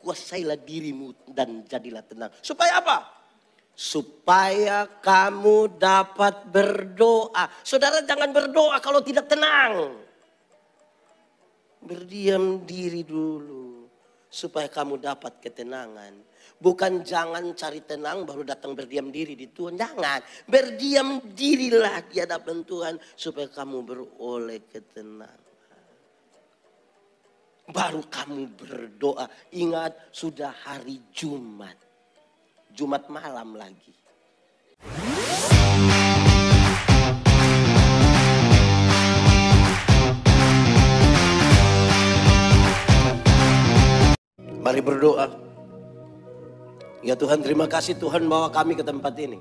kuasailah dirimu dan jadilah tenang. Supaya apa? Supaya kamu dapat berdoa. Saudara jangan berdoa kalau tidak tenang. Berdiam diri dulu. Supaya kamu dapat ketenangan. Bukan jangan cari tenang baru datang berdiam diri di Tuhan. Jangan. Berdiam dirilah di hadapan Tuhan. Supaya kamu beroleh ketenangan. Baru kamu berdoa. Ingat sudah hari Jumat. Jumat malam lagi. Mari berdoa. Ya Tuhan, terima kasih Tuhan bawa kami ke tempat ini.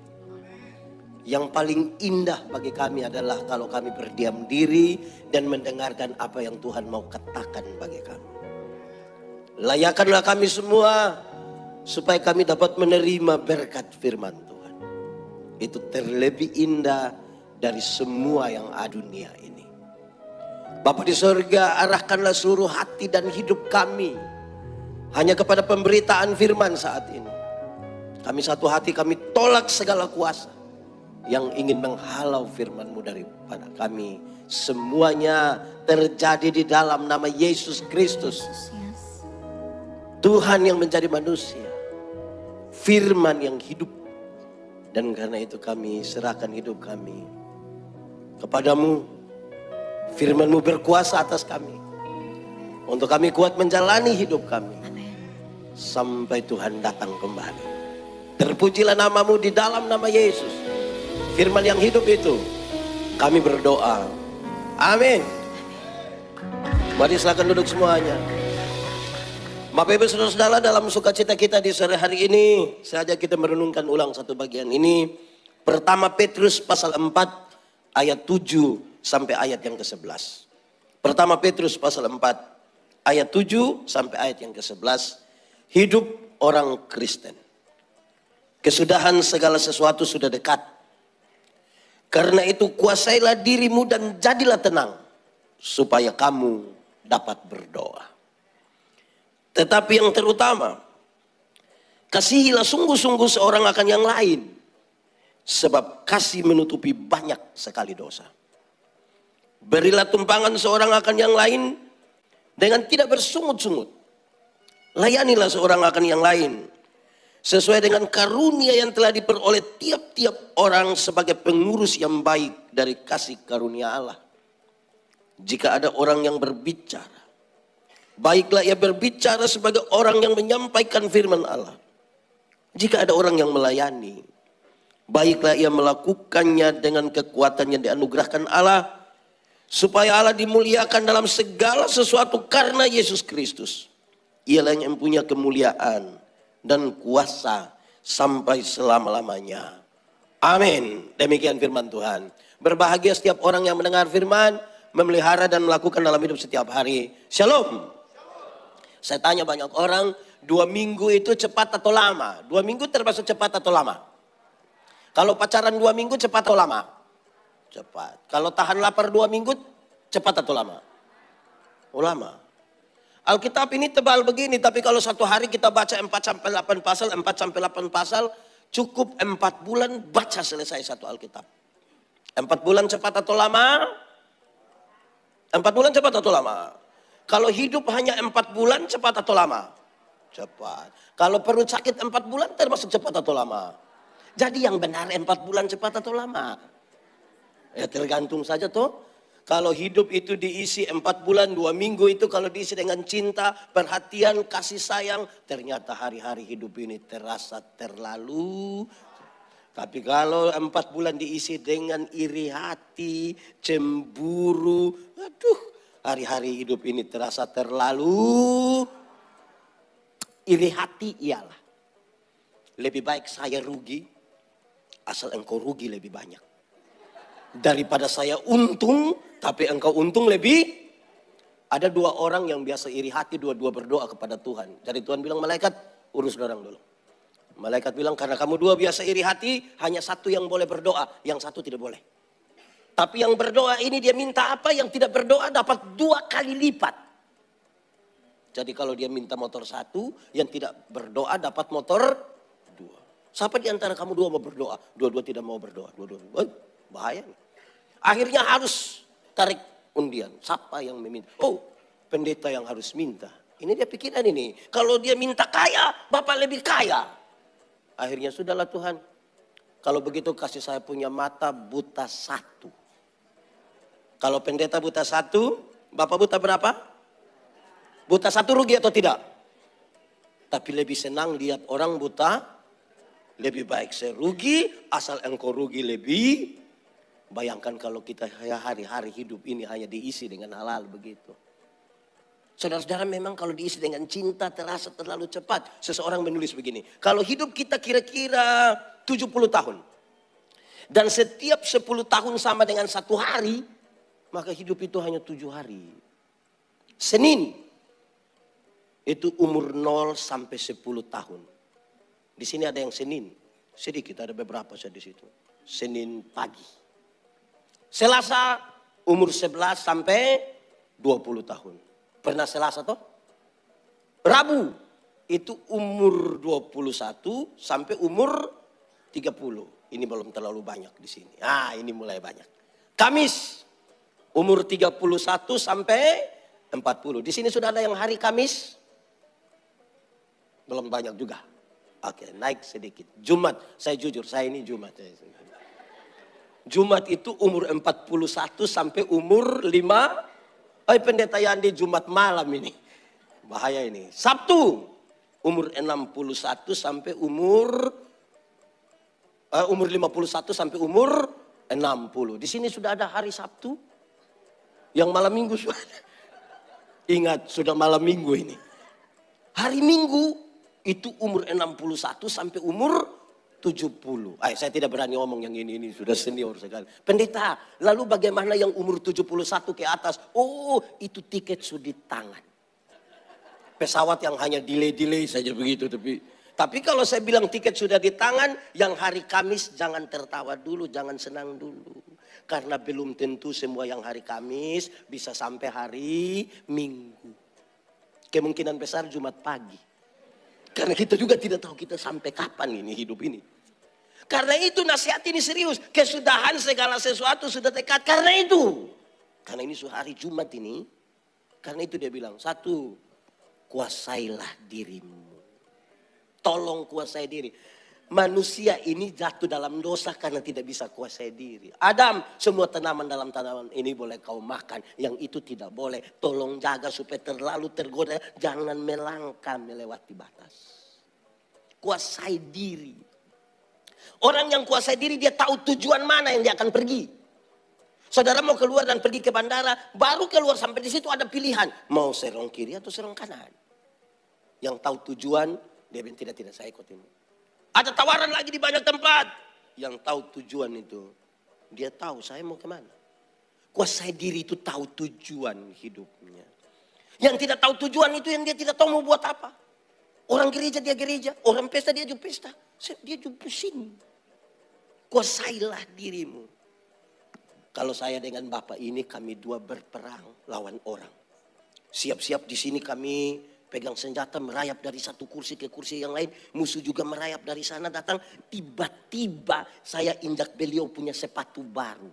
Yang paling indah bagi kami adalah kalau kami berdiam diri dan mendengarkan apa yang Tuhan mau katakan bagi kami. Layakanlah kami semua supaya kami dapat menerima berkat firman Tuhan. Itu terlebih indah dari semua yang ada dunia ini. Bapa di surga, arahkanlah seluruh hati dan hidup kami hanya kepada pemberitaan firman saat ini. Kami satu hati, kami tolak segala kuasa yang ingin menghalau firman-Mu daripada kami. Semuanya terjadi di dalam nama Yesus Kristus. Tuhan yang menjadi manusia. Firman yang hidup. Dan karena itu kami serahkan hidup kami kepadamu. Firman-Mu berkuasa atas kami. Untuk kami kuat menjalani hidup kami. Sampai Tuhan datang kembali. Terpujilah namamu di dalam nama Yesus. Firman yang hidup itu. Kami berdoa. Amin. Mari silakan duduk semuanya. Bapak Ibu Saudara-saudara, dalam sukacita kita di sore hari ini, saja kita merenungkan ulang satu bagian ini. Pertama Petrus pasal 4 ayat 7 sampai ayat yang ke-11. Pertama Petrus pasal 4 ayat 7 sampai ayat yang ke-11. Hidup orang Kristen. Kesudahan segala sesuatu sudah dekat. Karena itu kuasailah dirimu dan jadilah tenang. Supaya kamu dapat berdoa. Tetapi yang terutama, kasihilah sungguh-sungguh seorang akan yang lain. Sebab kasih menutupi banyak sekali dosa. Berilah tumpangan seorang akan yang lain dengan tidak bersungut-sungut. Layanilah seorang akan yang lain sesuai dengan karunia yang telah diperoleh tiap-tiap orang sebagai pengurus yang baik dari kasih karunia Allah. Jika ada orang yang berbicara, baiklah ia berbicara sebagai orang yang menyampaikan firman Allah. Jika ada orang yang melayani, baiklah ia melakukannya dengan kekuatan yang dianugerahkan Allah, supaya Allah dimuliakan dalam segala sesuatu karena Yesus Kristus. Ialah yang punya kemuliaan dan kuasa sampai selama-lamanya. Amin. Demikian firman Tuhan. Berbahagia setiap orang yang mendengar firman, memelihara dan melakukan dalam hidup setiap hari. Shalom. Saya tanya banyak orang, 2 minggu itu cepat atau lama? 2 minggu termasuk cepat atau lama? Kalau pacaran 2 minggu cepat atau lama? Cepat. Kalau tahan lapar 2 minggu cepat atau lama? Oh, lama. Alkitab ini tebal begini, tapi kalau satu hari kita baca 4-8 pasal, 4-8 pasal, cukup 4 bulan baca selesai satu Alkitab. 4 bulan cepat atau lama? 4 bulan cepat atau lama? Kalau hidup hanya 4 bulan cepat atau lama? Cepat. Kalau perut sakit 4 bulan termasuk cepat atau lama? Jadi yang benar 4 bulan cepat atau lama? Ya tergantung saja toh. Kalau hidup itu diisi 4 bulan, 2 minggu itu kalau diisi dengan cinta, perhatian, kasih sayang. Ternyata hari-hari hidup ini terasa terlalu. Tapi kalau 4 bulan diisi dengan iri hati, cemburu. Aduh, hari-hari hidup ini terasa terlalu. Iri hati ialah. Lebih baik saya rugi, asal engkau rugi lebih banyak. Daripada saya untung, tapi engkau untung lebih. Ada 2 orang yang biasa iri hati, dua-dua berdoa kepada Tuhan. Jadi Tuhan bilang, malaikat urus dorang dulu. Malaikat bilang, karena kamu 2 biasa iri hati, hanya 1 yang boleh berdoa, yang 1 tidak boleh. Tapi yang berdoa ini dia minta apa, yang tidak berdoa dapat 2 kali lipat. Jadi kalau dia minta motor 1, yang tidak berdoa dapat motor 2. Siapa di antara kamu 2 mau berdoa? Dua-dua tidak mau berdoa. Dua-dua. Bahaya nih. Akhirnya harus tarik undian. Siapa yang meminta? Oh, pendeta yang harus minta. Ini dia pikiran ini. Kalau dia minta kaya, Bapak lebih kaya. Akhirnya sudahlah Tuhan. Kalau begitu kasih saya punya mata buta 1. Kalau pendeta buta 1, Bapak buta berapa? Buta 1 rugi atau tidak? Tapi lebih senang lihat orang buta. Lebih baik saya rugi, asal engkau rugi lebih. Bayangkan kalau kita hari-hari hidup ini hanya diisi dengan hal-hal begitu. Saudara-saudara, memang kalau diisi dengan cinta terasa terlalu cepat. Seseorang menulis begini. Kalau hidup kita kira-kira 70 tahun. Dan setiap 10 tahun sama dengan 1 hari. Maka hidup itu hanya 7 hari. Senin. Itu umur 0 sampai 10 tahun. Di sini ada yang Senin. Sedikit, ada beberapa saya di situ. Senin pagi. Selasa umur 11 sampai 20 tahun. Pernah Selasa toh? Rabu itu umur 21 sampai umur 30. Ini belum terlalu banyak di sini. Ini mulai banyak. Kamis umur 31 sampai 40. Di sini sudah ada yang hari Kamis? Belum banyak juga. Oke, naik sedikit. Jumat, saya jujur, saya ini Jumat. Jumat itu umur 41 sampai umur 5. Pendeta Yandi Jumat malam ini. Bahaya ini. Sabtu umur 61 sampai umur 51 sampai umur 60. Di sini sudah ada hari Sabtu. Yang malam Minggu sudah. Ingat, sudah malam Minggu ini. Hari Minggu itu umur 61 sampai umur 70. Saya tidak berani ngomong yang ini sudah senior sekali. Pendeta, lalu bagaimana yang umur 71 ke atas? Oh, itu tiket sudah di tangan. Pesawat yang hanya delay saja begitu. Tapi kalau saya bilang tiket sudah di tangan, yang hari Kamis jangan tertawa dulu, jangan senang dulu. Karena belum tentu semua yang hari Kamis bisa sampai hari Minggu. Kemungkinan besar Jumat pagi. Karena kita juga tidak tahu kita sampai kapan ini hidup ini. Karena itu nasihat ini serius. Kesudahan segala sesuatu sudah dekat. Karena itu. Karena ini hari Jumat ini. Karena itu dia bilang. 1. Kuasailah dirimu. Tolong kuasai diri. Manusia ini jatuh dalam dosa karena tidak bisa kuasai diri. Adam, semua tanaman dalam tanaman ini boleh kau makan. Yang itu tidak boleh. Tolong jaga supaya terlalu tergoda. Jangan melangkah melewati batas. Kuasai diri. Orang yang kuasai diri dia tahu tujuan mana yang dia akan pergi. Saudara mau keluar dan pergi ke bandara. Baru keluar sampai di situ ada pilihan. Mau serong kiri atau serong kanan. Yang tahu tujuan dia bilang tidak saya ikut ini. Ada tawaran lagi di banyak tempat. Yang tahu tujuan itu. Dia tahu saya mau kemana. Kuasai diri itu tahu tujuan hidupnya. Yang tidak tahu tujuan itu yang dia tidak tahu mau buat apa. Orang gereja dia gereja. Orang pesta dia juga pesta. Dia juga pusing. Kuasailah dirimu. Kalau saya dengan Bapak ini kami 2 berperang lawan orang. Siap-siap di sini kami pegang senjata merayap dari satu kursi ke kursi yang lain. Musuh juga merayap dari sana datang. Tiba-tiba saya injak beliau punya sepatu baru.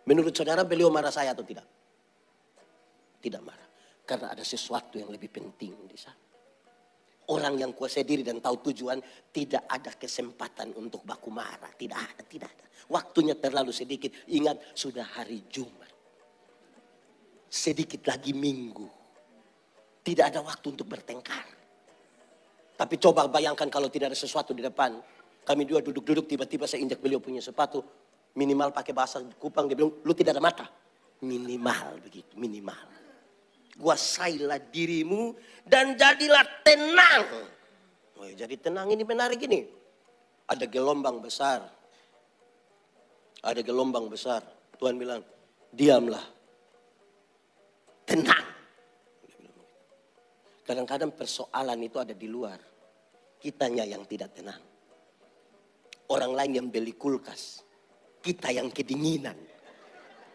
Menurut saudara beliau marah saya atau tidak? Tidak marah. Karena ada sesuatu yang lebih penting di sana. Orang yang kuasai diri dan tahu tujuan tidak ada kesempatan untuk baku marah. Tidak ada. Waktunya terlalu sedikit. Ingat sudah hari Jumat. Sedikit lagi Minggu. Tidak ada waktu untuk bertengkar. Tapi coba bayangkan kalau tidak ada sesuatu di depan. Kami 2 duduk-duduk tiba-tiba saya injak beliau punya sepatu. Minimal pakai bahasa Kupang dia bilang lu tidak ada mata. Minimal begitu, minimal. Kuasailah dirimu dan jadilah tenang. Jadi tenang ini menarik ini. Ada gelombang besar. Ada gelombang besar. Tuhan bilang, diamlah. Tenang. Kadang-kadang persoalan itu ada di luar. Kitanya yang tidak tenang. Orang lain yang beli kulkas. Kita yang kedinginan.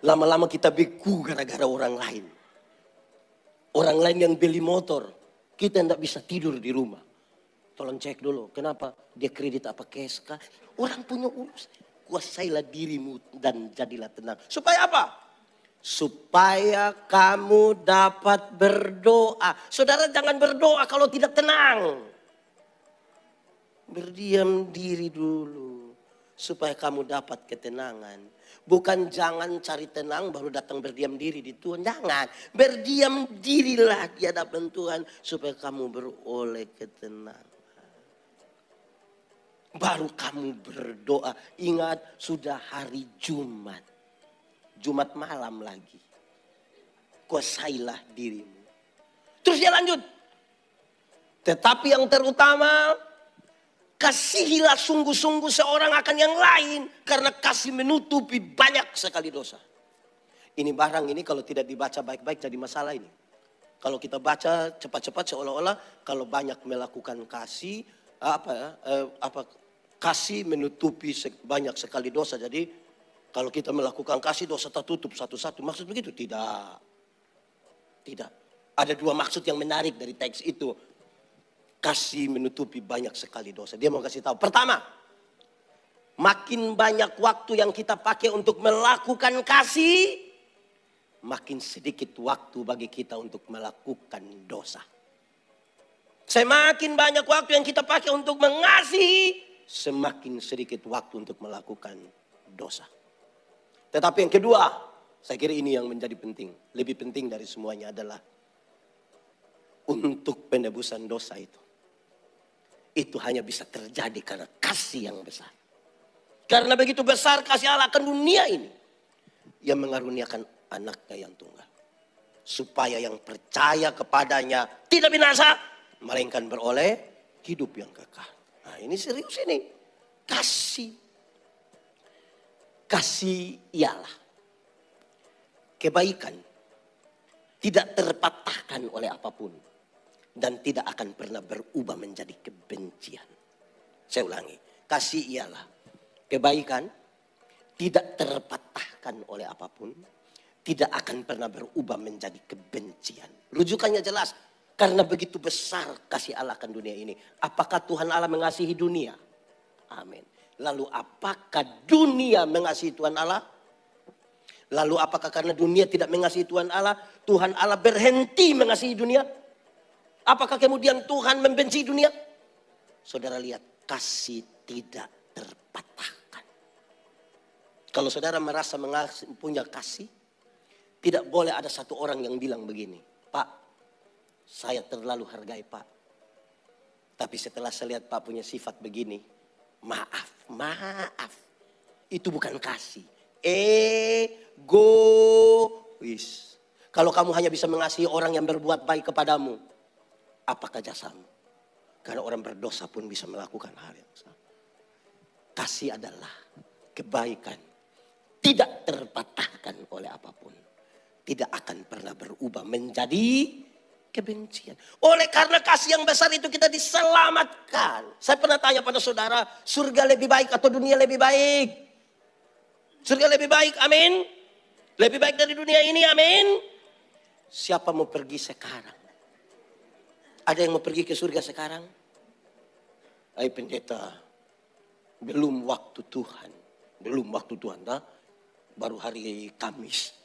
Lama-lama kita beku gara-gara orang lain. Orang lain yang beli motor, kita tidak bisa tidur di rumah. Tolong cek dulu, kenapa? Dia kredit apa cash kah? Orang punya urusan. Kuasailah dirimu dan jadilah tenang. Supaya apa? Supaya kamu dapat berdoa. Saudara jangan berdoa kalau tidak tenang. Berdiam diri dulu. Supaya kamu dapat ketenangan. Bukan jangan cari tenang baru datang berdiam diri di Tuhan. Jangan. Berdiam dirilah di hadapan Tuhan. Supaya kamu beroleh ketenangan. Baru kamu berdoa. Ingat sudah hari Jumat. Jumat malam lagi. Kuasailah dirimu. Terus dia lanjut. Tetapi yang terutama. Kasihilah sungguh-sungguh seorang akan yang lain. Karena kasih menutupi banyak sekali dosa. Ini barang ini kalau tidak dibaca baik-baik jadi masalah ini. Kalau kita baca cepat-cepat seolah-olah kalau banyak melakukan kasih. Kasih menutupi banyak sekali dosa. Jadi kalau kita melakukan kasih dosa tertutup satu-satu. Maksud begitu? Tidak. Tidak. Ada dua maksud yang menarik dari teks itu. Kasih menutupi banyak sekali dosa. Dia mau kasih tahu. Pertama. Makin banyak waktu yang kita pakai untuk melakukan kasih. Makin sedikit waktu bagi kita untuk melakukan dosa. Semakin banyak waktu yang kita pakai untuk mengasihi. Semakin sedikit waktu untuk melakukan dosa. Tetapi yang kedua, saya kira ini yang menjadi penting. Lebih penting dari semuanya adalah untuk penebusan dosa itu. Itu hanya bisa terjadi karena kasih yang besar. Karena begitu besar kasih Allah akan dunia ini. Yang mengaruniakan anaknya yang tunggal. Supaya yang percaya kepadanya tidak binasa. Melainkan beroleh hidup yang kekal. Nah ini serius ini. Kasih. Kasih ialah kebaikan. Tidak terpatahkan oleh apapun. Dan tidak akan pernah berubah menjadi kebencian. Saya ulangi. Kasih ialah kebaikan. Tidak terpatahkan oleh apapun. Tidak akan pernah berubah menjadi kebencian. Rujukannya jelas. Karena begitu besar kasih Allah akan dunia ini. Apakah Tuhan Allah mengasihi dunia? Amin. Lalu apakah dunia mengasihi Tuhan Allah? Lalu apakah karena dunia tidak mengasihi Tuhan Allah berhenti mengasihi dunia? Apakah kemudian Tuhan membenci dunia? Saudara lihat, kasih tidak terpatahkan. Kalau saudara merasa punya kasih, tidak boleh ada satu orang yang bilang begini, Pak, saya terlalu hargai Pak. Tapi setelah saya lihat Pak punya sifat begini, maaf. Itu bukan kasih. Egois. Kalau kamu hanya bisa mengasihi orang yang berbuat baik kepadamu, apakah jasamu? Karena orang berdosa pun bisa melakukan hal yang sama. Kasih adalah kebaikan. Tidak terpatahkan oleh apapun. Tidak akan pernah berubah menjadi kebencian. Oleh karena kasih yang besar itu kita diselamatkan. Saya pernah tanya pada saudara, surga lebih baik atau dunia lebih baik? Surga lebih baik, amin. Lebih baik dari dunia ini, amin. Siapa mau pergi sekarang? Ada yang mau pergi ke surga sekarang? Hai pendeta, belum waktu Tuhan. Belum waktu Tuhan, nah? Baru hari Kamis.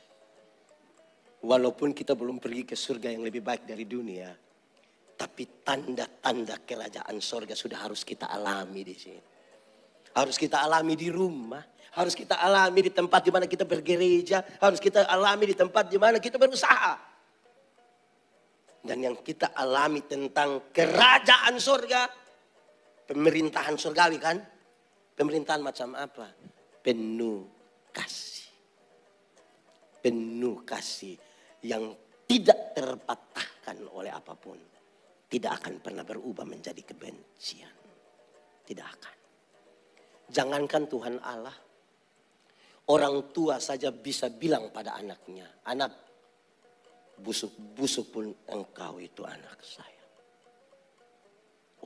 Walaupun kita belum pergi ke surga yang lebih baik dari dunia. Tapi tanda-tanda kerajaan surga sudah harus kita alami di sini. Harus kita alami di rumah. Harus kita alami di tempat di mana kita bergereja. Harus kita alami di tempat di mana kita berusaha. Dan yang kita alami tentang kerajaan surga. Pemerintahan surgawi kan. Pemerintahan macam apa? Penuh kasih. Penuh kasih. Yang tidak terpatahkan oleh apapun. Tidak akan pernah berubah menjadi kebencian. Tidak akan. Jangankan Tuhan Allah. Orang tua saja bisa bilang pada anaknya. Anak, busuk-busuk pun engkau itu anak saya.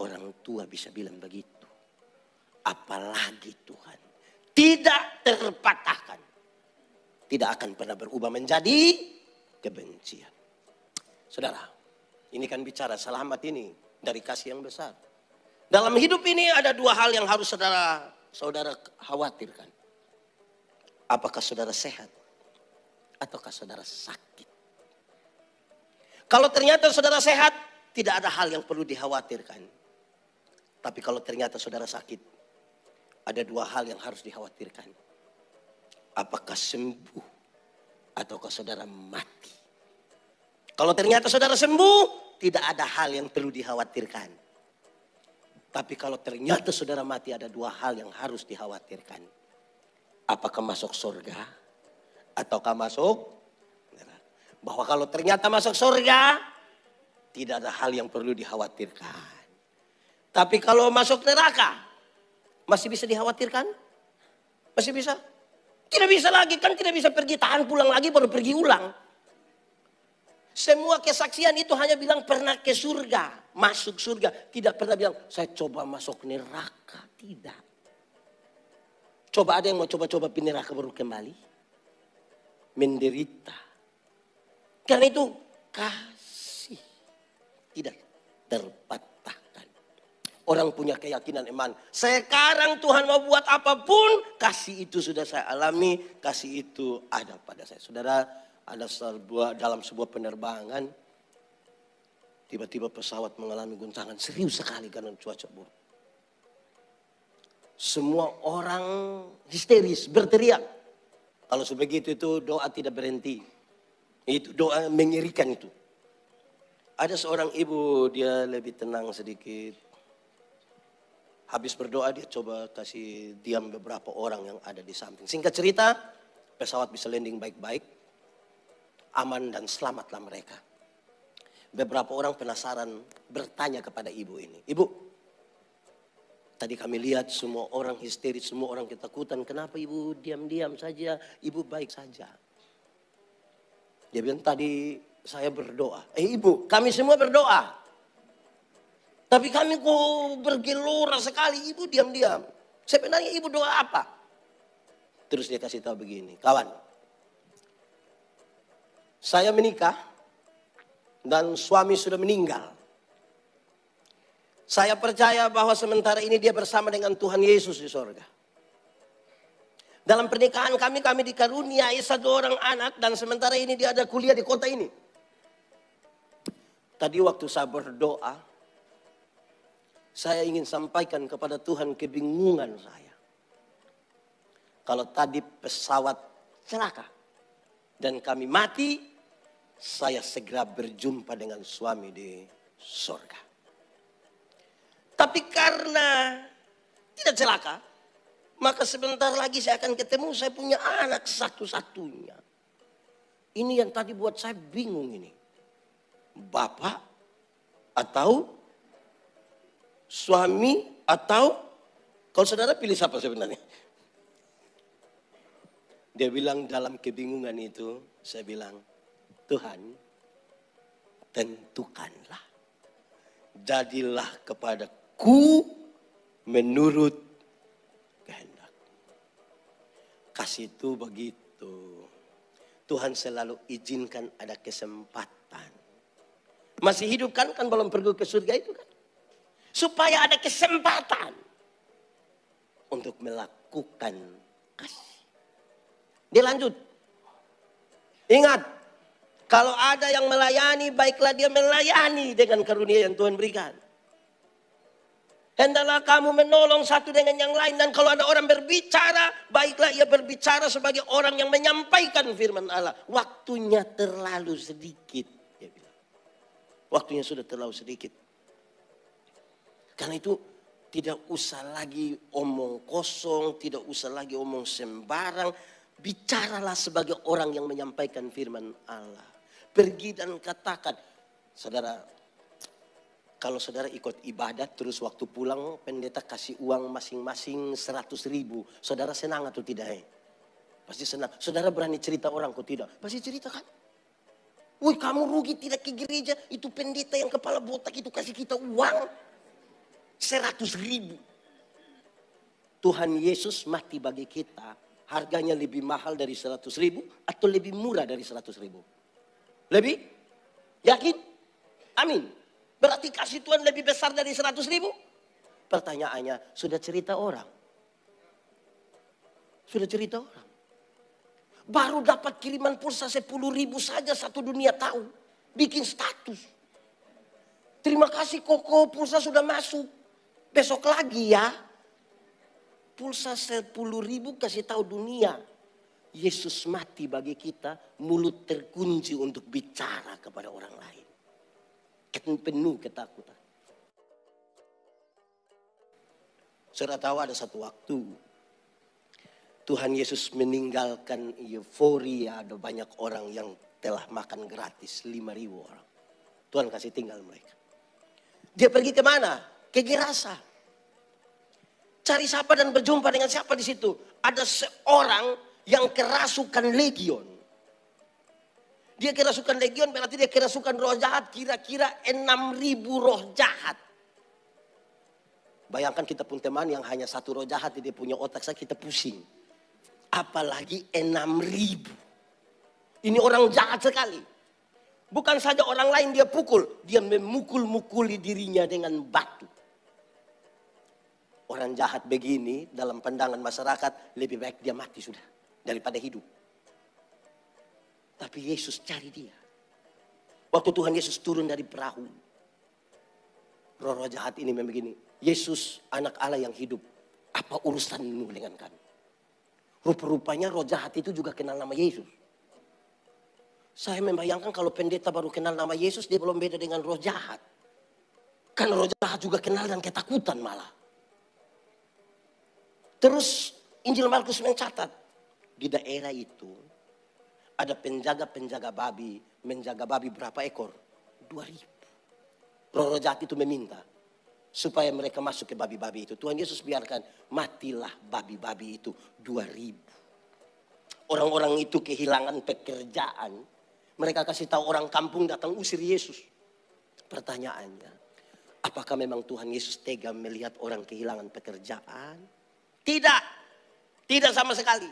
Orang tua bisa bilang begitu. Apalagi Tuhan. Tidak terpatahkan. Tidak akan pernah berubah menjadi kebencian. Saudara, ini kan bicara selamat ini dari kasih yang besar. Dalam hidup ini ada dua hal yang harus saudara khawatirkan. Apakah saudara sehat ataukah saudara sakit? Kalau ternyata saudara sehat, tidak ada hal yang perlu dikhawatirkan. Tapi kalau ternyata saudara sakit, ada dua hal yang harus dikhawatirkan. Apakah sembuh ataukah saudara mati? Kalau ternyata saudara sembuh, tidak ada hal yang perlu dikhawatirkan. Tapi kalau ternyata saudara mati, ada dua hal yang harus dikhawatirkan. Apakah masuk surga ataukah masuk neraka? Bahwa kalau ternyata masuk surga, tidak ada hal yang perlu dikhawatirkan. Tapi kalau masuk neraka, masih bisa dikhawatirkan? Masih bisa? Tidak bisa lagi, kan tidak bisa pergi tahan pulang lagi baru pergi ulang. Semua kesaksian itu hanya bilang pernah ke surga, masuk surga. Tidak pernah bilang saya coba masuk neraka, tidak. Coba ada yang mau coba-coba pindah neraka baru kembali? Menderita. Karena itu kasih tidak terpatahkan. Orang punya keyakinan iman. Sekarang Tuhan mau buat apapun, kasih itu sudah saya alami, kasih itu ada pada saya. Saudara, ada dalam sebuah penerbangan, tiba-tiba pesawat mengalami guncangan serius sekali karena cuaca buruk. Semua orang histeris, berteriak. Kalau sebegitu itu doa tidak berhenti. Itu doa mengerikan itu. Ada seorang ibu, dia lebih tenang sedikit. Habis berdoa dia coba kasih diam beberapa orang yang ada di samping. Singkat cerita, pesawat bisa landing baik-baik. Aman dan selamatlah mereka. Beberapa orang penasaran bertanya kepada ibu ini. Ibu, tadi kami lihat semua orang histeris, semua orang ketakutan. Kenapa ibu diam-diam saja? Ibu baik saja. Dia bilang tadi saya berdoa. Ibu, kami semua berdoa. Tapi kami kok bergelora sekali, ibu diam-diam. Sebenarnya ibu doa apa? Terus dia kasih tahu begini, kawan. Saya menikah dan suami sudah meninggal. Saya percaya bahwa sementara ini dia bersama dengan Tuhan Yesus di sorga. Dalam pernikahan kami dikaruniai satu orang anak dan sementara ini dia ada kuliah di kota ini. Tadi waktu saya berdoa, saya ingin sampaikan kepada Tuhan kebingungan saya. Kalau tadi pesawat celaka dan kami mati, saya segera berjumpa dengan suami di surga. Tapi karena tidak celaka, maka sebentar lagi saya akan ketemu saya punya anak satu-satunya. Ini yang tadi buat saya bingung ini. Bapak atau suami atau kalau saudara pilih siapa sebenarnya? Dia bilang dalam kebingungan itu, saya bilang, Tuhan tentukanlah. Jadilah kepadaku menurut kehendak. Kasih itu begitu. Tuhan selalu izinkan ada kesempatan. Masih hidup kan belum pergi ke surga itu kan. Supaya ada kesempatan untuk melakukan kasih. Dia lanjut. Ingat, kalau ada yang melayani, baiklah dia melayani dengan karunia yang Tuhan berikan. Hendaklah kamu menolong satu dengan yang lain. Dan kalau ada orang berbicara, baiklah ia berbicara sebagai orang yang menyampaikan firman Allah. Waktunya terlalu sedikit. Dia bilang. Waktunya sudah terlalu sedikit. Karena itu tidak usah lagi omong kosong, tidak usah lagi omong sembarang. Bicaralah sebagai orang yang menyampaikan firman Allah. Pergi dan katakan. Saudara, kalau saudara ikut ibadat terus waktu pulang pendeta kasih uang masing-masing 100.000. Saudara senang atau tidak? Pasti senang. Saudara berani cerita orang kok tidak? Pasti cerita kan? Wih kamu rugi tidak ke gereja. Itu pendeta yang kepala botak itu kasih kita uang. 100.000. Tuhan Yesus mati bagi kita. Harganya lebih mahal dari 100.000 atau lebih murah dari 100.000? Lebih? Yakin? Amin. Berarti kasih Tuhan lebih besar dari 100.000? Pertanyaannya, sudah cerita orang? Sudah cerita orang. Baru dapat kiriman pulsa 10.000 saja satu dunia tahu. Bikin status. Terima kasih Koko, pulsa sudah masuk. Besok lagi ya. Pulsa 10.000 kasih tahu dunia. Yesus mati bagi kita, mulut terkunci untuk bicara kepada orang lain. Penuh ketakutan. Saudara tahu ada satu waktu Tuhan Yesus meninggalkan euforia, ada banyak orang yang telah makan gratis, 5.000 orang. Tuhan kasih tinggal mereka. Dia pergi kemana? Ke Gerasa. Cari siapa dan berjumpa dengan siapa di situ? Ada seorang yang kerasukan legion. Dia kerasukan legion berarti dia kerasukan roh jahat, kira-kira 6.000 roh jahat. Bayangkan kita pun teman yang hanya satu roh jahat, dia punya otak saya, kita pusing. Apalagi 6.000. Ini orang jahat sekali. Bukan saja orang lain dia pukul, dia memukul-mukuli dirinya dengan batu. Orang jahat begini dalam pandangan masyarakat lebih baik dia mati sudah daripada hidup. Tapi Yesus cari dia. Waktu Tuhan Yesus turun dari perahu, roh-roh jahat ini memang begini. Yesus anak Allah yang hidup, apa urusanmu dengan kami? Rupa-rupanya roh jahat itu juga kenal nama Yesus. Saya membayangkan kalau pendeta baru kenal nama Yesus, dia belum beda dengan roh jahat. Kan roh jahat juga kenal dan ketakutan malah. Terus Injil Markus mencatat, di daerah itu ada penjaga-penjaga babi, menjaga babi berapa ekor? 2.000. Roh jahat itu meminta supaya mereka masuk ke babi-babi itu. Tuhan Yesus biarkan, matilah babi-babi itu 2.000. Orang-orang itu kehilangan pekerjaan. Mereka kasih tahu orang kampung datang usir Yesus. Pertanyaannya, apakah memang Tuhan Yesus tega melihat orang kehilangan pekerjaan? Tidak. Tidak sama sekali.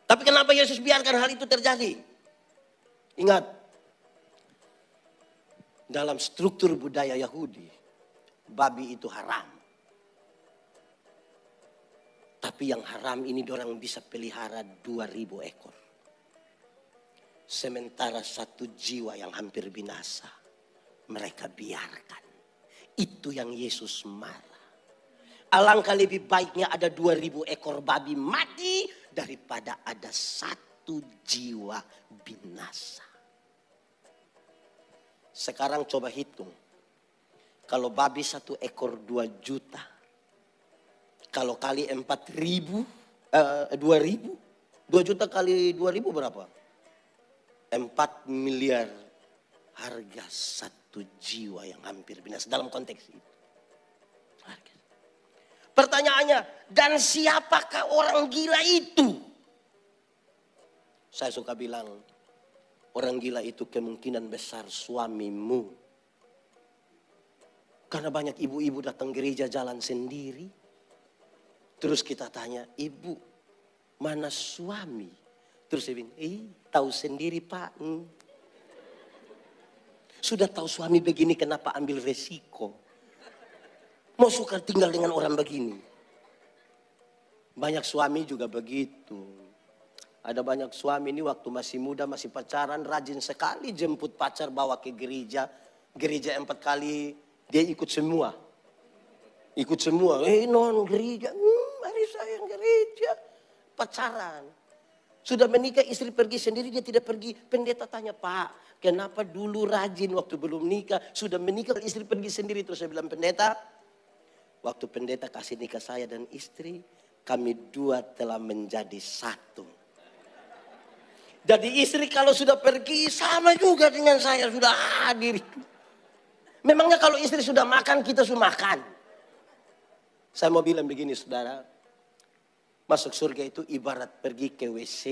Tapi kenapa Yesus biarkan hal itu terjadi? Ingat, dalam struktur budaya Yahudi, babi itu haram. Tapi yang haram ini orang bisa pelihara 2.000 ekor. Sementara satu jiwa yang hampir binasa, mereka biarkan. Itu yang Yesus marah. Alangkah lebih baiknya ada 2.000 ekor babi mati daripada ada satu jiwa binasa. Sekarang coba hitung. Kalau babi satu ekor 2 juta. Kalau kali 2.000. 2 juta kali 2.000 berapa? 4 miliar harga satu jiwa yang hampir binasa dalam konteks itu. Pertanyaannya, dan siapakah orang gila itu? Saya suka bilang, orang gila itu kemungkinan besar suamimu. Karena banyak ibu-ibu datang gereja jalan sendiri. Terus kita tanya, ibu mana suami? Terus dia bilang, tahu sendiri pak. Sudah tahu suami begini kenapa ambil resiko? Mau suka tinggal dengan orang begini. Banyak suami juga begitu. Ada banyak suami ini waktu masih muda, masih pacaran, rajin sekali jemput pacar bawa ke gereja. Gereja 4 kali, dia ikut semua. Ikut semua, non gereja, mari sayang gereja. Pacaran. Sudah menikah istri pergi sendiri, dia tidak pergi. Pendeta tanya, Pak, kenapa dulu rajin waktu belum nikah? Sudah menikah istri pergi sendiri. Terus saya bilang, pendeta, waktu pendeta kasih nikah saya dan istri, kami 2 telah menjadi 1. Jadi istri kalau sudah pergi sama juga dengan saya sudah hadir. Memangnya kalau istri sudah makan, kita sudah makan. Saya mau bilang begini saudara, masuk surga itu ibarat pergi ke WC.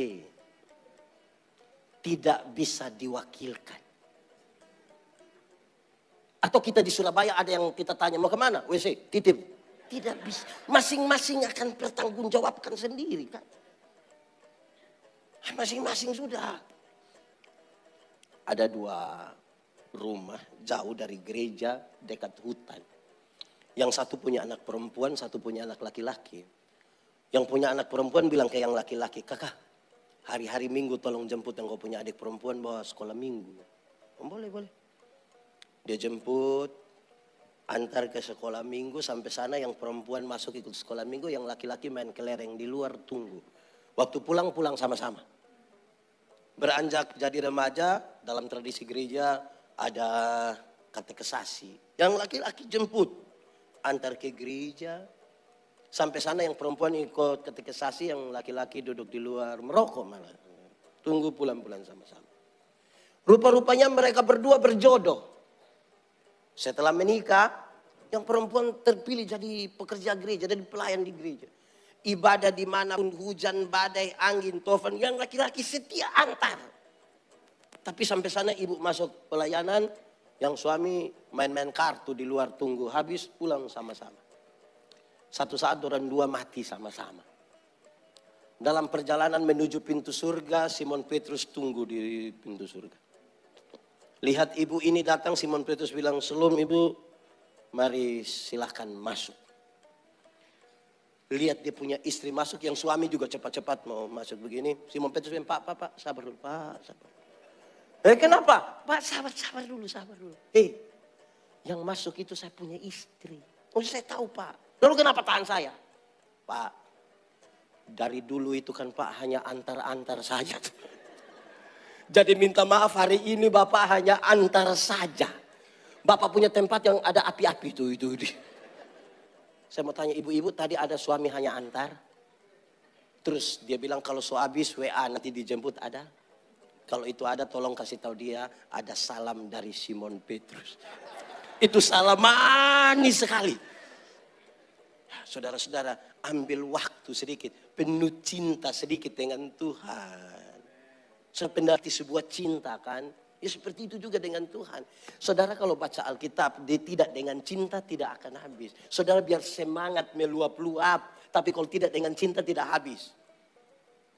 Tidak bisa diwakilkan. Atau kita di Surabaya ada yang kita tanya, mau kemana? WC, titip. Tidak bisa. Masing-masing akan bertanggungjawabkan sendiri kan. Masing-masing sudah. Ada 2 rumah, jauh dari gereja, dekat hutan. Yang satu punya anak perempuan, satu punya anak laki-laki. Yang punya anak perempuan bilang ke yang laki-laki, kakak, hari-hari Minggu tolong jemput yang kau punya adik perempuan bawa sekolah Minggu. Oh, boleh, boleh. Dia jemput, antar ke sekolah Minggu, sampai sana yang perempuan masuk ikut sekolah Minggu, yang laki-laki main kelereng di luar tunggu. Waktu pulang sama-sama. Beranjak jadi remaja, dalam tradisi gereja ada katekesasi. Yang laki-laki jemput, antar ke gereja. Sampai sana yang perempuan ikut katekesasi, yang laki-laki duduk di luar merokok malah. Tunggu pulang-pulang sama-sama. Rupa-rupanya mereka berdua berjodoh. Setelah menikah, yang perempuan terpilih jadi pekerja gereja, jadi pelayan di gereja. Ibadah dimanapun, hujan, badai, angin, tofan, yang laki-laki setia antar. Tapi sampai sana ibu masuk pelayanan, yang suami main-main kartu di luar tunggu, habis pulang sama-sama. Satu saat orang dua mati sama-sama. Dalam perjalanan menuju pintu surga, Simon Petrus tunggu di pintu surga. Lihat ibu ini datang, Simon Petrus bilang, "Shalom ibu, mari silahkan masuk." Lihat dia punya istri masuk, yang suami juga cepat-cepat mau masuk begini. Simon Petrus bilang, Pak, sabar dulu, Pak, sabar. Kenapa? Pak, sabar dulu. Yang masuk itu saya punya istri. Oh, saya tahu, Pak. Lalu kenapa tahan saya? Pak, dari dulu itu kan Pak hanya antar-antar saja. Jadi minta maaf hari ini Bapak hanya antar saja. Bapak punya tempat yang ada api-api itu. Saya mau tanya ibu-ibu, tadi ada suami hanya antar. Terus dia bilang kalau so habis WA nanti dijemput ada. Kalau itu ada tolong kasih tahu dia ada salam dari Simon Petrus. Itu salam manis sekali. Saudara-saudara, ambil waktu sedikit, penuh cinta sedikit dengan Tuhan. Seperti sebuah cinta kan, ya seperti itu juga dengan Tuhan. Saudara kalau baca Alkitab, dia tidak dengan cinta tidak akan habis. Saudara biar semangat meluap-luap, tapi kalau tidak dengan cinta tidak habis.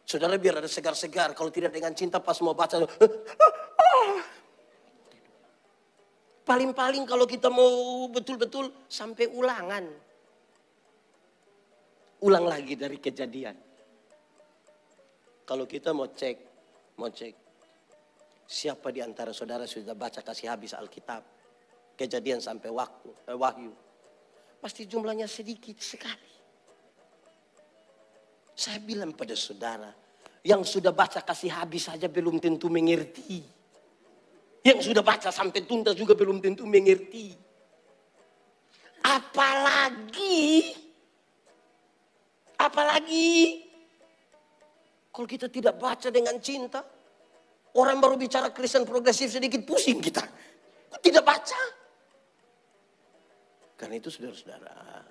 Saudara biar ada segar-segar, kalau tidak dengan cinta pas mau baca, paling-paling kalau kita mau betul-betul sampai ulangan. Ulang lagi dari kejadian. Kalau kita mau cek siapa di antara saudara sudah baca kasih habis Alkitab, kejadian sampai Wahyu, pasti jumlahnya sedikit sekali. Saya bilang pada saudara, yang sudah baca kasih habis saja belum tentu mengerti. Yang sudah baca sampai tuntas juga belum tentu mengerti. Apalagi kalau kita tidak baca dengan cinta, orang baru bicara Kristen progresif sedikit pusing kita. Tidak baca. Karena itu saudara-saudara,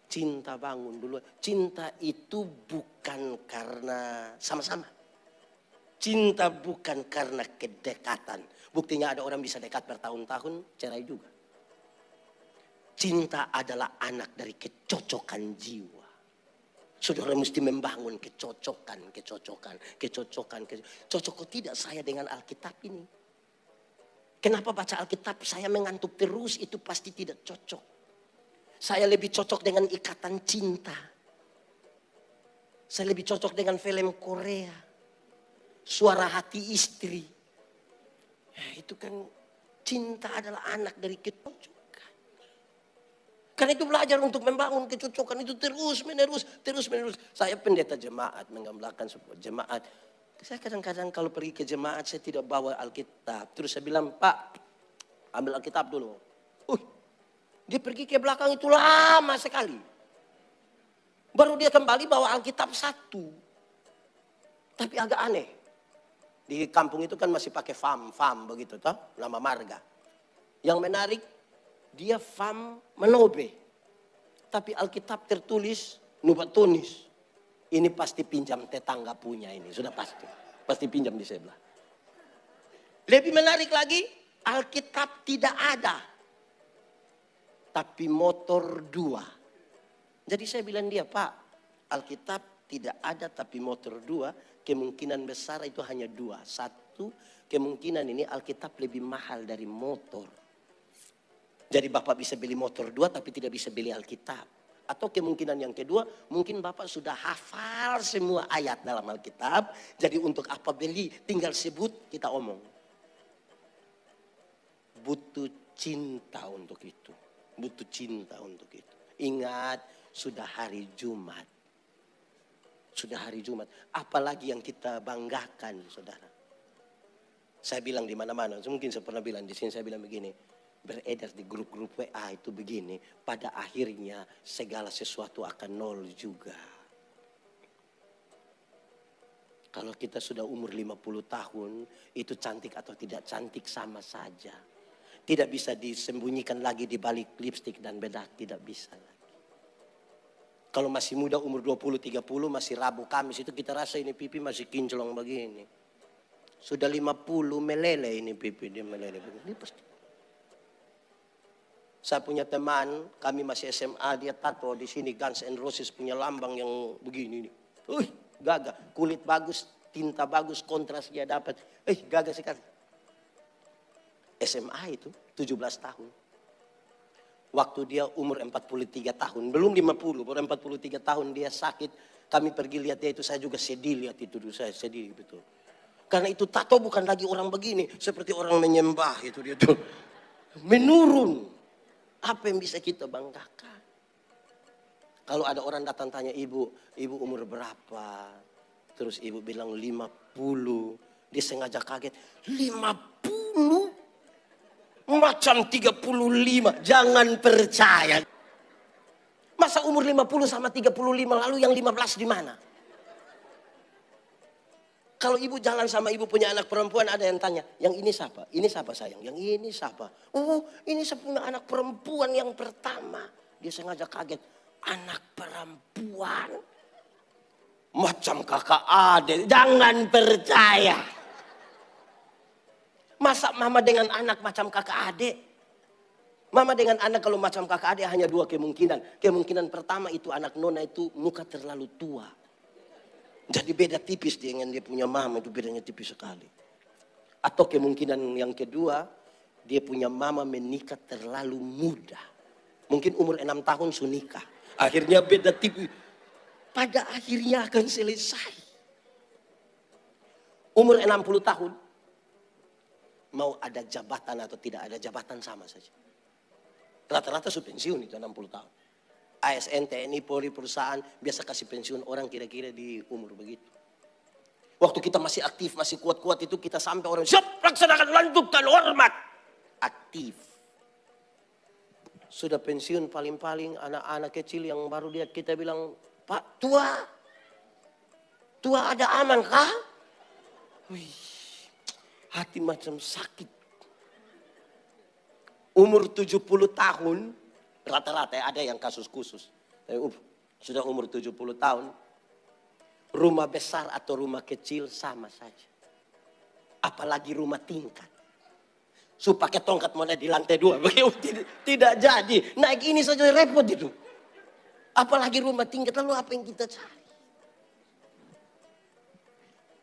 cinta bangun dulu. Cinta itu bukan karena sama-sama. Cinta bukan karena kedekatan. Buktinya ada orang bisa dekat bertahun-tahun, cerai juga. Cinta adalah anak dari kecocokan jiwa. Saudara mesti membangun kecocokan. Cocok kok tidak saya dengan Alkitab ini? Kenapa baca Alkitab saya mengantuk terus? Itu pasti tidak cocok. Saya lebih cocok dengan ikatan cinta. Saya lebih cocok dengan film Korea. Suara hati istri. Itu kan cinta adalah anak dari kecocokan. Karena itu belajar untuk membangun kecocokan itu terus menerus. Saya pendeta jemaat, menggambarkan sebuah jemaat. Saya kadang-kadang kalau pergi ke jemaat saya tidak bawa Alkitab. Terus saya bilang, Pak, ambil Alkitab dulu. Dia pergi ke belakang itu lama sekali. Baru dia kembali bawa Alkitab satu. Tapi agak aneh. Di kampung itu kan masih pakai fam begitu toh, nama marga. Yang menarik, dia fam menobe. Tapi Alkitab tertulis Nubatonis. Ini pasti pinjam tetangga punya ini, sudah pasti. Pasti pinjam di sebelah. Lebih menarik lagi, Alkitab tidak ada. Tapi motor 2. Jadi saya bilang dia, Pak, Alkitab tidak ada tapi motor 2. kemungkinan besar itu hanya dua. Satu, kemungkinan ini Alkitab lebih mahal dari motor. Jadi Bapak bisa beli motor dua tapi tidak bisa beli Alkitab. Atau kemungkinan yang kedua, mungkin Bapak sudah hafal semua ayat dalam Alkitab. Jadi untuk apa beli, tinggal sebut, kita omong. Butuh cinta untuk itu. Butuh cinta untuk itu. Ingat, sudah hari Jumat. Sudah hari Jumat. Apalagi yang kita banggakan, saudara. Saya bilang di mana-mana, mungkin saya pernah bilang di sini, saya bilang begini. Beredar di grup-grup WA itu begini. Pada akhirnya segala sesuatu akan nol juga. Kalau kita sudah umur 50 tahun, itu cantik atau tidak cantik sama saja. Tidak bisa disembunyikan lagi di balik lipstik dan bedak, tidak bisa lagi. Kalau masih muda umur 20-30 masih Rabu Kamis itu kita rasa ini pipi masih kinclong begini. Sudah 50 meleleh ini pipi, dia meleleh begini. Ini pasti. Saya punya teman, kami masih SMA, dia tato di sini Guns N' Roses punya lambang yang begini nih. Gagah, kulit bagus, tinta bagus, kontras dia dapat. Gagah sekali. SMA itu 17 tahun. Waktu dia umur 43 tahun, belum 50, baru 43 tahun dia sakit. Kami pergi lihat dia itu, saya juga sedih lihat itu, saya sedih betul. Karena itu tato bukan lagi orang begini, seperti orang menyembah itu dia tuh. Menurun. Apa yang bisa kita banggakan? Kalau ada orang datang tanya ibu umur berapa? Terus ibu bilang 50. Dia sengaja kaget. 50? Macam 35. Jangan percaya. Masa umur 50 sama 35 lalu yang 15 di mana? Kalau ibu jalan sama ibu punya anak perempuan ada yang tanya, yang ini siapa? Ini siapa sayang? Yang ini siapa? Oh, ini saya punya anak perempuan yang pertama. Dia sengaja kaget. Anak perempuan? Macam kakak adik. Jangan percaya. Masa mama dengan anak macam kakak adik? Mama dengan anak kalau macam kakak adik hanya dua kemungkinan. Kemungkinan pertama itu anak nona itu muka terlalu tua. Jadi beda tipis dengan dia punya mama, itu bedanya tipis sekali. Atau kemungkinan yang kedua, dia punya mama menikah terlalu muda. Mungkin umur 6 tahun sudah nikah. Akhirnya beda tipis. Pada akhirnya akan selesai. Umur 60 tahun, mau ada jabatan atau tidak ada jabatan sama saja. Rata-rata sudah pensiun itu 60 tahun. ASN, TNI, Polri, perusahaan biasa kasih pensiun orang kira-kira di umur begitu. Waktu kita masih aktif, masih kuat-kuat itu kita sampai orang siap laksanakan lanjutkan hormat. Aktif. Sudah pensiun paling-paling anak-anak kecil yang baru lihat kita bilang, Pak tua, tua ada aman kah? Wih, hati macam sakit. Umur 70 tahun. Rata-rata ada yang kasus khusus. Sudah umur 70 tahun. Rumah besar atau rumah kecil sama saja. Apalagi rumah tingkat. Pakai tongkat mana di lantai 2. Tidak jadi. Naik ini saja repot itu. Apalagi rumah tingkat. Lalu apa yang kita cari?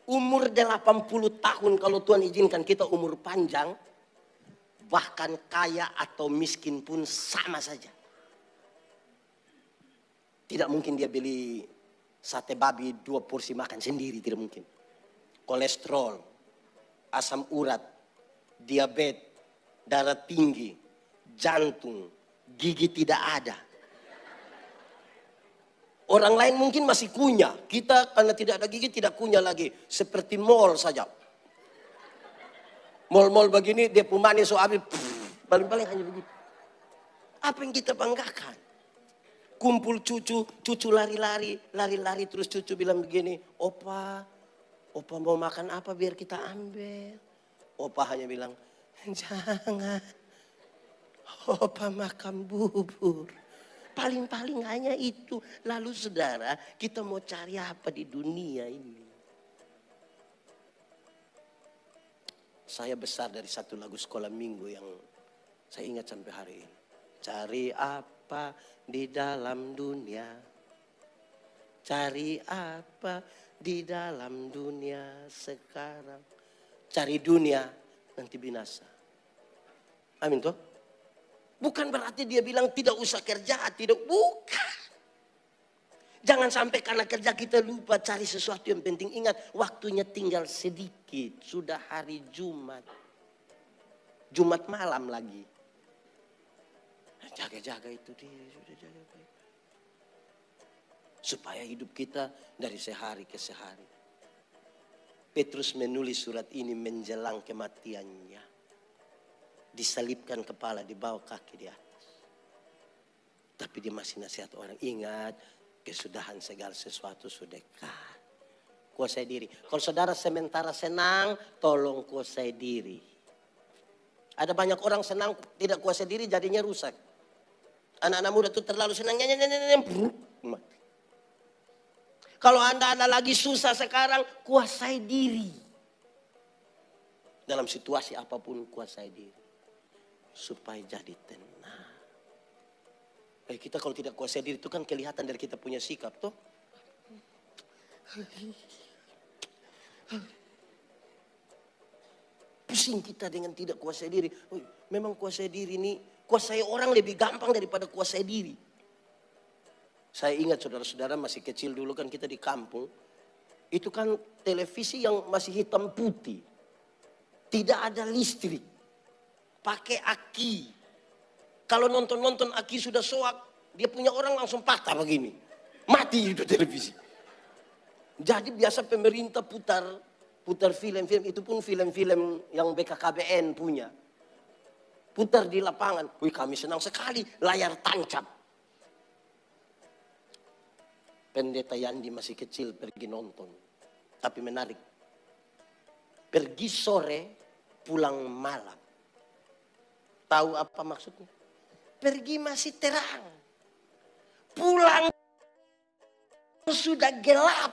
Umur 80 tahun kalau Tuhan izinkan kita umur panjang. Bahkan kaya atau miskin pun sama saja. Tidak mungkin dia beli sate babi 2 porsi makan sendiri, tidak mungkin. Kolesterol, asam urat, diabetes, darah tinggi, jantung, gigi tidak ada. Orang lain mungkin masih kunyah. Kita karena tidak ada gigi tidak kunyah lagi. Seperti mall saja. Mall-mall begini dia pemanis so habis. Paling-paling hanya begitu. Apa yang kita banggakan? Kumpul cucu lari-lari terus cucu bilang begini, Opa mau makan apa biar kita ambil. Opa hanya bilang, jangan. Opa makan bubur. Paling-paling hanya itu. Lalu saudara, kita mau cari apa di dunia ini? Saya besar dari satu lagu sekolah minggu yang saya ingat sampai hari ini. Cari apa di dalam dunia? Cari apa di dalam dunia sekarang. Cari dunia, nanti binasa. Amin toh? Bukan berarti dia bilang tidak usah kerja, tidak. Bukan. Jangan sampai karena kerja kita lupa cari sesuatu yang penting. Ingat, waktunya tinggal sedikit. Sudah hari Jumat. Jumat malam lagi. Jaga-jaga itu dia, sudah jaga baik. Supaya hidup kita dari sehari ke sehari. Petrus menulis surat ini menjelang kematiannya. Disalibkan kepala, di bawah kaki di atas. Tapi dia masih nasihat orang, ingat kesudahan segala sesuatu sudah dekat. Kuasai diri. Kalau saudara sementara senang, tolong kuasai diri. Ada banyak orang senang tidak kuasai diri jadinya rusak. Anak-anak muda itu terlalu senang, mati. Kalau Anda lagi susah sekarang, kuasai diri. Dalam situasi apapun kuasai diri. Supaya jadi tenang. Kita kalau tidak kuasai diri itu kan kelihatan dari kita punya sikap toh. Pusing kita dengan tidak kuasai diri. Memang kuasai diri ini, kuasai orang lebih gampang daripada kuasai diri. Saya ingat saudara-saudara masih kecil dulu kan kita di kampung. Itu kan televisi yang masih hitam putih. Tidak ada listrik. Pakai aki. Kalau nonton-nonton aki sudah soak, dia punya orang langsung patah begini. Mati itu televisi. Jadi biasa pemerintah putar film-film, itu pun film-film yang BKKBN punya. Putar di lapangan. Wih, kami senang sekali, layar tancap. Pendeta Yandi masih kecil pergi nonton. Tapi menarik. Pergi sore, pulang malam. Tahu apa maksudnya? Pergi masih terang. Pulang sudah gelap.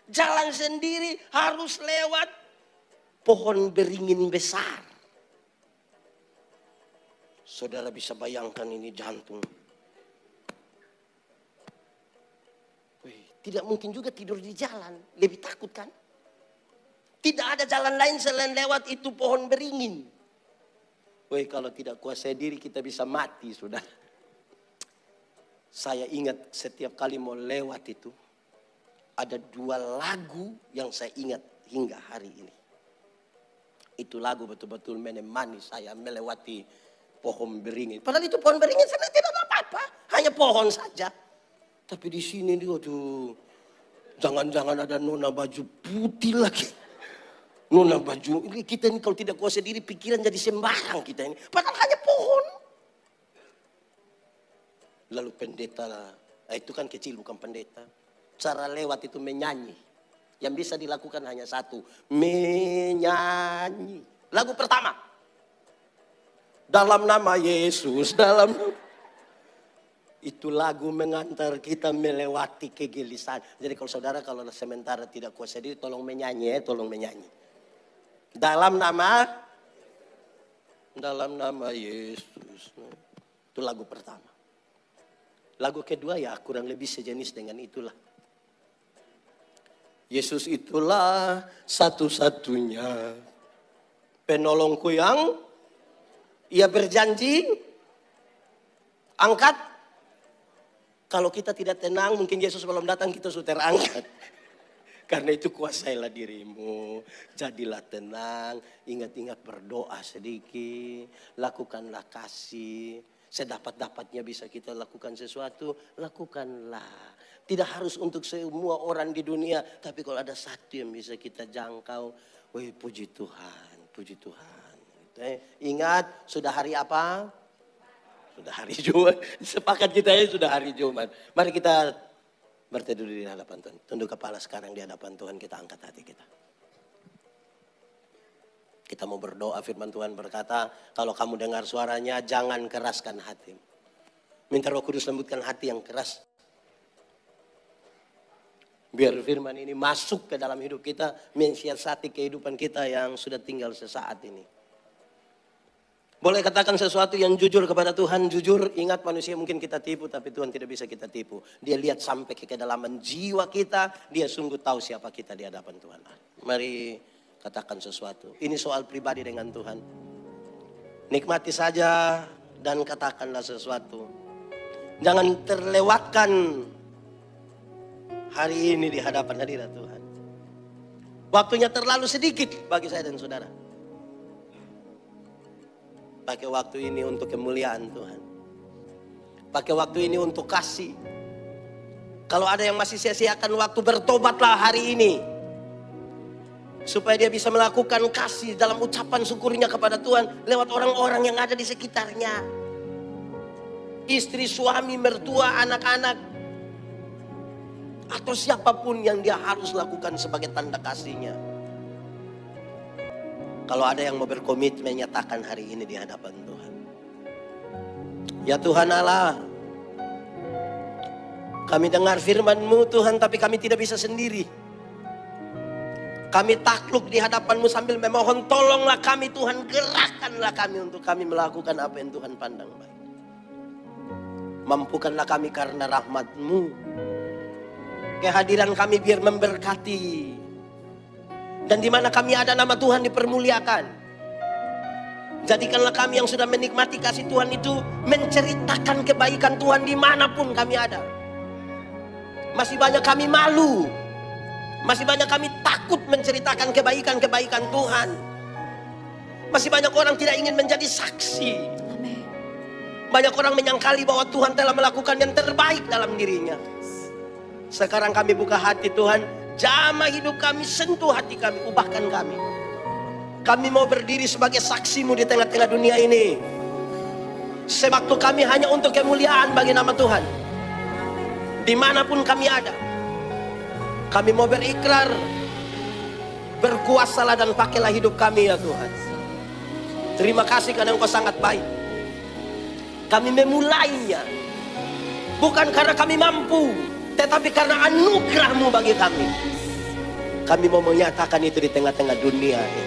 Jalan sendiri harus lewat pohon beringin besar. Saudara bisa bayangkan ini jantung. Tidak mungkin juga tidur di jalan. Lebih takut kan? Tidak ada jalan lain selain lewat itu pohon beringin. Kalau tidak kuasai diri kita bisa mati sudah. Saya ingat setiap kali mau lewat itu. Ada 2 lagu yang saya ingat hingga hari ini. Itu lagu betul-betul menemani saya melewati pohon beringin. Padahal itu pohon beringin sebenarnya tidak apa-apa. Hanya pohon saja. Tapi di sini dia, aduh, jangan-jangan ada nona baju putih lagi. Nona baju, ini kita ini kalau tidak kuasai diri pikiran jadi sembarang kita ini. Padahal hanya pohon. Lalu pendeta, itu kan kecil bukan pendeta. Cara lewat itu menyanyi. Yang bisa dilakukan hanya satu. Menyanyi. Lagu pertama. Dalam nama Yesus. Itu lagu mengantar kita melewati kegelisahan. Jadi kalau saudara kalau sementara tidak kuasa diri tolong menyanyi. Tolong menyanyi. Dalam nama Yesus. Itu lagu pertama. Lagu kedua ya kurang lebih sejenis dengan itulah. Yesus itulah satu-satunya penolongku yang ia berjanji angkat. Kalau kita tidak tenang mungkin Yesus belum datang kita sudah terangkat. Karena itu kuasailah dirimu. Jadilah tenang. Ingat-ingat berdoa sedikit. Lakukanlah kasih. Sedapat-dapatnya bisa kita lakukan sesuatu. Lakukanlah. Tidak harus untuk semua orang di dunia. Tapi kalau ada satu yang bisa kita jangkau. Wih, puji Tuhan. Puji Tuhan. Ingat, sudah hari apa? Sudah hari Jumat. Sepakat kita ya sudah hari Jumat. Mari kita berteduh di hadapan Tuhan. Tunduk kepala sekarang di hadapan Tuhan. Kita angkat hati kita. Kita mau berdoa, firman Tuhan berkata. Kalau kamu dengar suaranya, jangan keraskan hatimu. Minta Roh Kudus lembutkan hati yang keras. Biar firman ini masuk ke dalam hidup kita. Mensiasati kehidupan kita yang sudah tinggal sesaat ini. Boleh katakan sesuatu yang jujur kepada Tuhan. Jujur, ingat manusia mungkin kita tipu, tapi Tuhan tidak bisa kita tipu. Dia lihat sampai ke kedalaman jiwa kita. Dia sungguh tahu siapa kita di hadapan Tuhan. Mari katakan sesuatu. Ini soal pribadi dengan Tuhan. Nikmati saja dan katakanlah sesuatu. Jangan terlewatkan hari ini di hadapan hadirat Tuhan. Waktunya terlalu sedikit bagi saya dan saudara. Pakai waktu ini untuk kemuliaan Tuhan. Pakai waktu ini untuk kasih. Kalau ada yang masih sia-siakan waktu, bertobatlah hari ini. Supaya dia bisa melakukan kasih dalam ucapan syukurnya kepada Tuhan lewat orang-orang yang ada di sekitarnya. Istri, suami, mertua, anak-anak. Atau siapapun yang dia harus lakukan sebagai tanda kasihnya. Kalau ada yang mau berkomitmen, nyatakan hari ini di hadapan Tuhan. Ya Tuhan Allah, kami dengar firman-Mu Tuhan, tapi kami tidak bisa sendiri. Kami takluk di hadapan-Mu sambil memohon, tolonglah kami Tuhan, gerakkanlah kami untuk kami melakukan apa yang Tuhan pandang baik. Mampukanlah kami karena rahmat-Mu. Kehadiran kami biar memberkati. Dan di mana kami ada, nama Tuhan dipermuliakan. Jadikanlah kami yang sudah menikmati kasih Tuhan itu menceritakan kebaikan Tuhan dimanapun kami ada. Masih banyak kami malu. Masih banyak kami takut menceritakan kebaikan-kebaikan Tuhan. Masih banyak orang tidak ingin menjadi saksi. Amin. Banyak orang menyangkali bahwa Tuhan telah melakukan yang terbaik dalam dirinya. Sekarang kami buka hati Tuhan. Jamah hidup kami, sentuh hati kami, ubahkan kami. Kami mau berdiri sebagai saksi-Mu di tengah-tengah dunia ini. Sewaktu kami hanya untuk kemuliaan bagi nama Tuhan. Dimanapun kami ada. Kami mau berikrar. Berkuasalah dan pakailah hidup kami ya Tuhan. Terima kasih karena Engkau sangat baik. Kami memulainya. Bukan karena kami mampu. Tetapi karena anugerah-Mu bagi kami. Kami mau menyatakan itu di tengah-tengah dunia ini.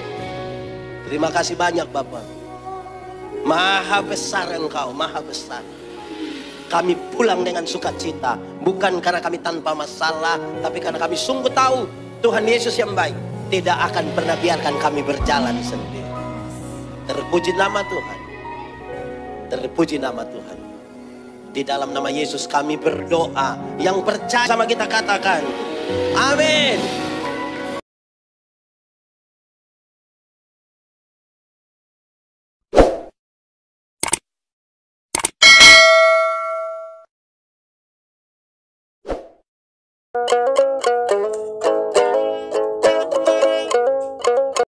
Terima kasih banyak Bapak. Maha besar Engkau, maha besar. Kami pulang dengan sukacita. Bukan karena kami tanpa masalah. Tapi karena kami sungguh tahu Tuhan Yesus yang baik tidak akan pernah biarkan kami berjalan sendiri. Terpuji nama Tuhan. Terpuji nama Tuhan. Di dalam nama Yesus kami berdoa. Yang percaya sama kita katakan amin.